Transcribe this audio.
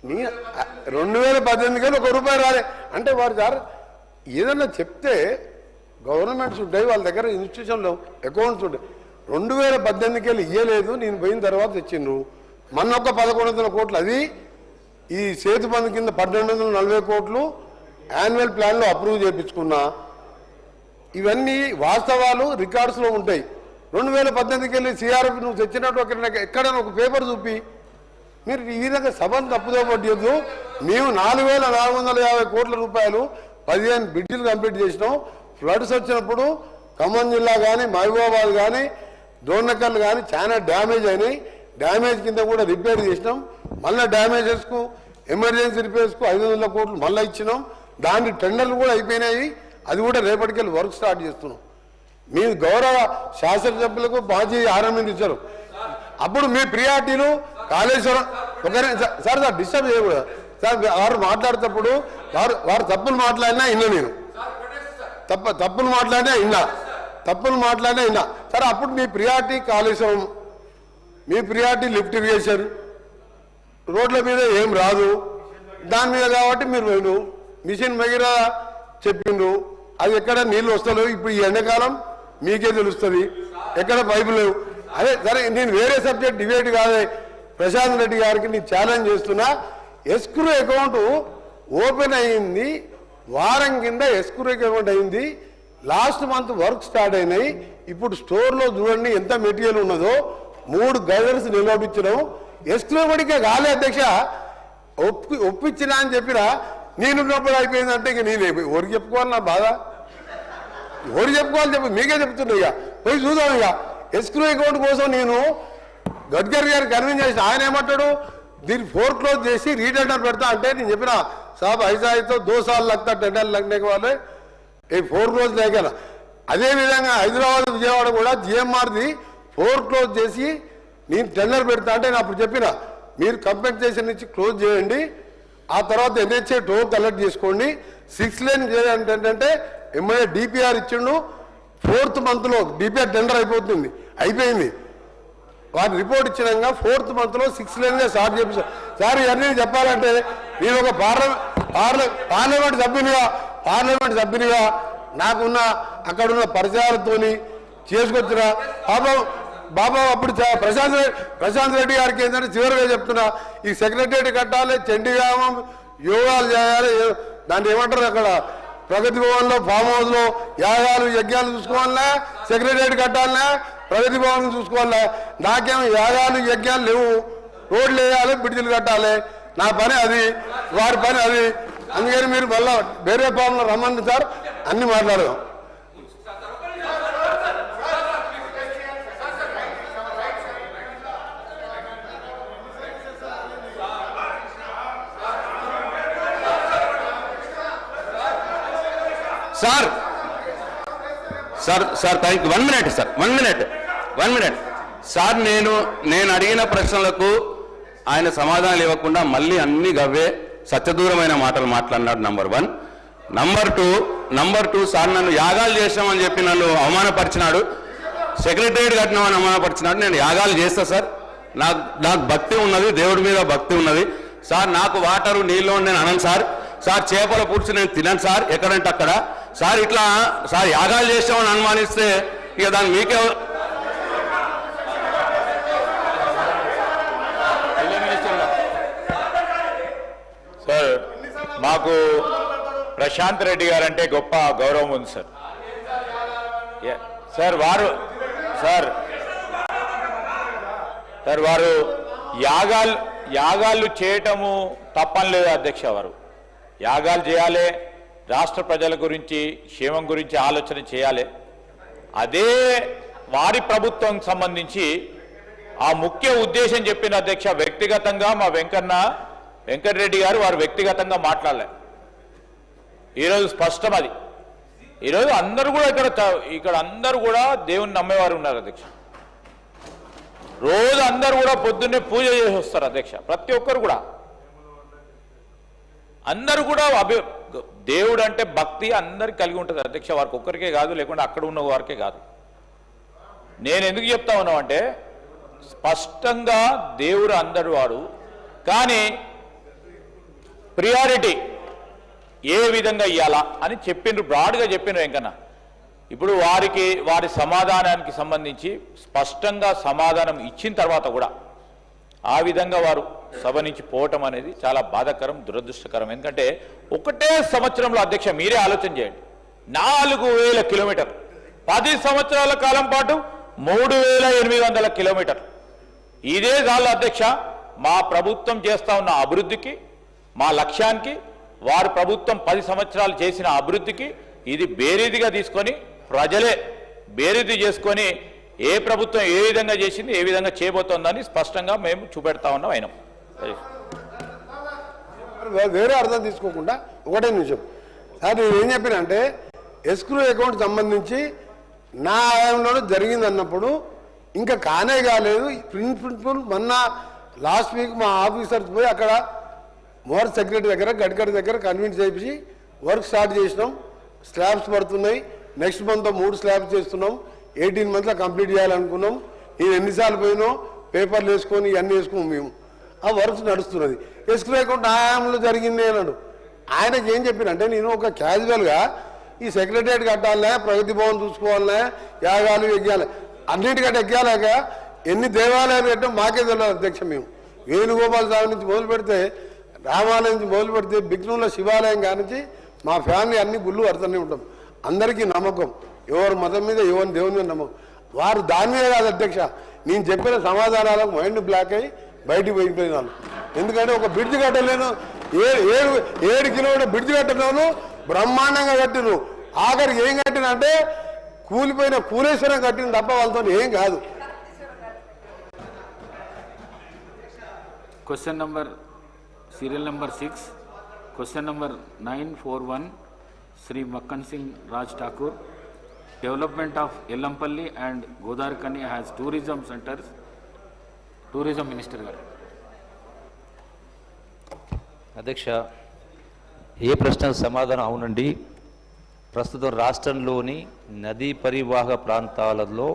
నీ 2018 1 రూపాయి రాలే అంటే వారు సార్ ఏదన్నా చెప్తే గవర్నమెంట్స్ ఉంటాయి, వాళ్ళ దగ్గర ఇన్స్టిట్యూషన్లో అకౌంట్స్ ఉంటాయి. 2018 ఇయ్యలేదు, నేను పోయిన తర్వాత తెచ్చిండ్రు. మొన్న ఒక 1100 కోట్లు, అది ఈ సేతు బంధు కింద 1240 కోట్లు యాన్యువల్ ప్లాన్లో అప్రూవ్ చేయించుకున్నా. ఇవన్నీ వాస్తవాలు రికార్డ్స్లో ఉంటాయి. 2018 సిఆర్ఎఫ్ నువ్వు తెచ్చినట్టు ఎక్కడైనా ఒక పేపర్ చూపి. మీరు ఈ విధంగా సభను తప్పుదో పట్టద్దు. మేము 4450 కోట్ల రూపాయలు 15 బ్రిడ్జిలు కంప్లీట్ చేసినాం. ఫ్లడ్స్ వచ్చినప్పుడు ఖమ్మం జిల్లా కానీ మహబూబాబాద్ కానీ డోర్నకల్ కానీ చాలా డ్యామేజ్ అయినాయి. డ్యామేజ్ కింద కూడా రిపేర్ చేసినాం. మళ్ళీ డ్యామేజెస్కు ఎమర్జెన్సీ రిపేర్స్కు 500 కోట్లు మళ్ళీ ఇచ్చినాం. దాని టెండర్లు కూడా అయిపోయినాయి. అది కూడా రేపటికెళ్ళి వర్క్ స్టార్ట్ చేస్తున్నాం. మీ గౌరవ శాసనసభ్యులకు మాజీ ఆర్ఎంఎన్ ఇచ్చారు. అప్పుడు మీ ప్రియారిటీలు కాళేశ్వరం ఒకరే సార్ డిస్టర్బ్ చేయకూడదు సార్. వారు మాట్లాడేటప్పుడు వారు తప్పులు మాట్లాడినా విన్నా, నేను తప్పులు మాట్లాడినా విన్నా సార్. అప్పుడు మీ ప్రియారిటీ కాళేశ్వరం, మీ ప్రియారిటీ లిఫ్ట్ ఇరిగేషన్, రోడ్ల మీద ఏం రాదు దాని మీద కాబట్టి మీరు మిషన్ మగిర చెప్పిండ్రు. అది ఎక్కడ నీళ్ళు వస్తలేవు. ఇప్పుడు ఈ ఎండాకాలం మీకే తెలుస్తుంది ఎక్కడ పైపులు లేవు. అదే సరే, నేను వేరే సబ్జెక్ట్ డిబేట్ కాదే. ప్రశాంత్ రెడ్డి గారికి నేను ఛాలెంజ్ చేస్తున్నా. ఎస్క్రూ అకౌంట్ ఓపెన్ అయింది, వారం కింద ఎస్క్రూ అకౌంట్ అయింది. లాస్ట్ మంత్ వర్క్ స్టార్ట్ అయినాయి. ఇప్పుడు స్టోర్లో చూడండి ఎంత మెటీరియల్ ఉన్నదో. 3 గైడర్స్ నిలబడించడం ఎస్క్రూ పడికే కాలే అధ్యక్ష. ఒప్పించినా అని చెప్పినా నేనున్నప్పుడు అయిపోయిందంటే ఇక నేను ఎవరికి చెప్పుకోవాలి? నా బాధ ఎవరు చెప్పుకోవాలి చెప్పి మీకే చెప్తున్నా. ఇక పోయి చూద్దాం. ఇక ఎస్క్రూ అకౌంట్ కోసం నేను గడ్కరీ గారు కన్విన్స్ చేసిన. ఆయన ఏమంటాడు, దీన్ని ఫోర్క్లోజ్ చేసి రీటెండర్ పెడతా అంటే నేను చెప్పిన సాబ్ ఐజాయితో 2 साल लगता టెండర్ लगने के वाले ये ఫోర్క్లోజ్ లేక. అదేవిధంగా హైదరాబాద్ విజయవాడ కూడా జిఎంఆర్ది ఫోర్క్లోజ్ చేసి నేను టెండర్ పెడతా అంటే నేను అప్పుడు చెప్పిన మీరు కంపెన్సేషన్ ఇచ్చి క్లోజ్ చేయండి, ఆ తర్వాత ఎన్హెచ్ఏ టోల్ కలెక్ట్ చేసుకోండి. 6 లేన్ చేయాలంటే ఏంటంటే ఎంఐఏ డిపిఆర్ ఇచ్చిండు. 4th మంత్లో డిపిఆర్ టెండర్ అయిపోయింది. వారి రిపోర్ట్ ఇచ్చినాక 4th మంత్లో 6 లేన్గా స్టార్ట్ చేపించారు. సార్ ఇవన్నీ చెప్పాలంటే నేను ఒక పార్లమెంట్ సభ్యునిగా నాకున్న అక్కడున్న పరిచయాలతోని చేసుకొచ్చిన బాబా అప్పుడు ప్రశాంత్ రెడ్డి గారికి ఏంటంటే చివరిగా చెప్తున్నా, ఈ సెక్రటరియట్ కట్టాలి, చండీగ్రామం యోగాలు చేయాలి, దాన్ని ఏమంటారు అక్కడ ప్రగతి భవన్లో ఫామ్ హౌస్లో యాగాలు యజ్ఞాలు చూసుకోవాలన్నా, సెక్రటరియట్ కట్టాలన్నా, ప్రగతి భవన్ చూసుకోవాలన్నా. నాకేమో యాగాలు యజ్ఞాలు లేవు. రోడ్లు వేయాలి, బ్రిడ్జిలు కట్టాలి. నా పని అది, వారి పని అది. అందుకని మీరు మళ్ళీ వేరే ఫామ్లో రమ్మండి సార్, అన్ని మాట్లాడదాం. Sir thank you. 1 minute sir, 1 minute sir. నేను అడిగిన ప్రశ్నలకు ఆయన సమాధానాలు ఇవ్వకుండా మళ్ళీ అన్ని గవ్వే సత్యదూరమైన మాటలు మాట్లాడినాడు. నంబర్ 1. నంబర్ 2 సార్ నన్ను యాగాలు చేసామని చెప్పి నన్ను అవమానపరిచినాడు. సెక్రటరియట్ కట్టినామని అవమానపరిచినాడు. నేను యాగాలు చేస్తా సార్. నాకు భక్తి ఉన్నది, దేవుడి మీద భక్తి ఉన్నది సార్. నాకు వాటరు నీళ్ళు నేను అనను సార్. చేపల పులుసు నేను తినను సార్ ఎక్కడంటే అక్కడ. సార్ ఇట్లా సార్ యాగాలు చేసామని అనుమానిస్తే ఇక దాన్ని మీకే సార్. మాకు ప్రశాంత్ రెడ్డి గారు అంటే గొప్ప గౌరవం ఉంది సార్. వారు యాగాలు చేయటము తప్పని లేదు అధ్యక్ష. వారు యాగాలు చేయాలి, రాష్ట్ర ప్రజల గురించి క్షేమం గురించి ఆలోచన చేయాలి. అదే వారి ప్రభుత్వం సంబంధించి ఆ ముఖ్య ఉద్దేశం చెప్పిన అధ్యక్ష. వ్యక్తిగతంగా మా వెంకటరెడ్డి గారు వారు వ్యక్తిగతంగా మాట్లాడలే. ఈరోజు స్పష్టం అది. ఈరోజు అందరూ కూడా ఇక్కడ అందరూ కూడా దేవుని నమ్మేవారు ఉన్నారు అధ్యక్ష. రోజు అందరూ కూడా పొద్దున్నే పూజ చేసి వస్తారు అధ్యక్ష. ప్రతి ఒక్కరు కూడా అందరూ కూడా దేవుడు అంటే భక్తి అందరికి కలిగి ఉంటుంది అధ్యక్ష. వారికి ఒక్కరికే కాదు, లేకుండా అక్కడ ఉన్న వారికే కాదు. నేను ఎందుకు చెప్తా ఉన్నామంటే స్పష్టంగా దేవుడు అందరు వాడు. కానీ ప్రియారిటీ ఏ విధంగా ఇవ్వాలా అని చెప్పిండ్రు, బ్రాడ్గా చెప్పిండ్రు వెంకన్న. ఇప్పుడు వారి సమాధానానికి సంబంధించి స్పష్టంగా సమాధానం ఇచ్చిన తర్వాత కూడా ఆ విధంగా వారు సభ నుంచి పోవటం అనేది చాలా బాధాకరం, దురదృష్టకరం. ఎందుకంటే ఒకటే సంవత్సరంలో అధ్యక్ష మీరే ఆలోచన చేయండి, 4000 కిలోమీటర్లు, 10 సంవత్సరాల కాలం పాటు 3800 కిలోమీటర్లు. ఇదే చాలు అధ్యక్ష మా ప్రభుత్వం చేస్తా ఉన్న అభివృద్ధికి, మా లక్ష్యానికి, వారి ప్రభుత్వం 10 సంవత్సరాలు చేసిన అభివృద్ధికి ఇది బేరీదిగా తీసుకొని ప్రజలే బేరీది చేసుకొని ఏ ప్రభుత్వం ఏ విధంగా చేసింది, ఏ విధంగా చేయబోతోందని స్పష్టంగా మేము చూపెడతా ఉన్నాం. అయినా వేరే అర్థం తీసుకోకుండా ఒకటే నిమిషం సార్, నేను ఏం చెప్పినంటే ఎస్క్రూ అకౌంట్ సంబంధించి నా ఆయంలోనే జరిగింది అన్నప్పుడు ఇంకా కానే కాలేదు. ప్రిన్సిపల్ మొన్న లాస్ట్ వీక్ మా ఆఫీసర్స్ పోయి అక్కడ మోర్ సెక్రటరీ దగ్గర గడ్కరీ దగ్గర కన్విన్స్ చేయించి వర్క్ స్టార్ట్ చేసినాం. స్లాబ్స్ పడుతున్నాయి, నెక్స్ట్ మంత్ 3 స్లాబ్స్ చేస్తున్నాం, 18 మంత్స్లో కంప్లీట్ చేయాలనుకున్నాం. నేను ఎన్నిసార్లు పోయినో పేపర్లు వేసుకొని ఇవన్నీ వేసుకున్నాం. మేము ఆ వర్క్స్ నడుస్తున్నది. ఎస్క్రూ అకౌంట్ ఆయాంలో జరిగింది అన్నాడు. ఆయనకి ఏం చెప్పినంటే నేను ఒక క్యాజువల్గా ఈ సెక్రటరియట్ కట్టాలనే, ప్రగతి భవన్ చూసుకోవాలనే, యాగాలు యజ్ఞాలు అన్నిటికంటే ఎక్కాలేక ఎన్ని దేవాలయాలు కట్టాం మాకే తెలియదు అధ్యక్ష. మేము వేణుగోపాల స్వామి నుంచి మొదలు పెడితే, రామాలయం నుంచి మొదలు పెడితే, బిగ్నూరులో శివాలయం కానించి మా ఫ్యామిలీ అన్ని గుళ్ళు అర్థనే ఉంటాం. అందరికీ నమ్మకం, ఎవరి మతం మీద ఎవరి దేవుని మీద నమ్మకం. వారు దాని మీద కాదు అధ్యక్ష, నేను చెప్పిన సమాధానాలకు మైండ్ బ్లాక్ అయ్యి బయటికి పోయిపోయినాను. ఎందుకంటే ఒక బ్రిడ్జ్ కట్టలేను, 7 కిలోమీటర్ బ్రిడ్జ్ కట్టలేను, బ్రహ్మాండంగా కట్టిను. ఆఖరికి ఏం కట్టిన అంటే కూలిపోయిన కూలేశ్వరం కట్టిన తప్ప వాళ్ళతో ఏం కాదు. Question number, serial number 6, question number 941, Sri Makkan Singh Raj Thakur. Development of Yellamapalli and Godarkani has tourism centers. Tourism Minister garu. అధ్యక్ష, ఏ ప్రశ్నకు సమాధానం అవునండి. ప్రస్తుతం రాష్ట్రంలోని నదీ పరివాహక ప్రాంతాలలో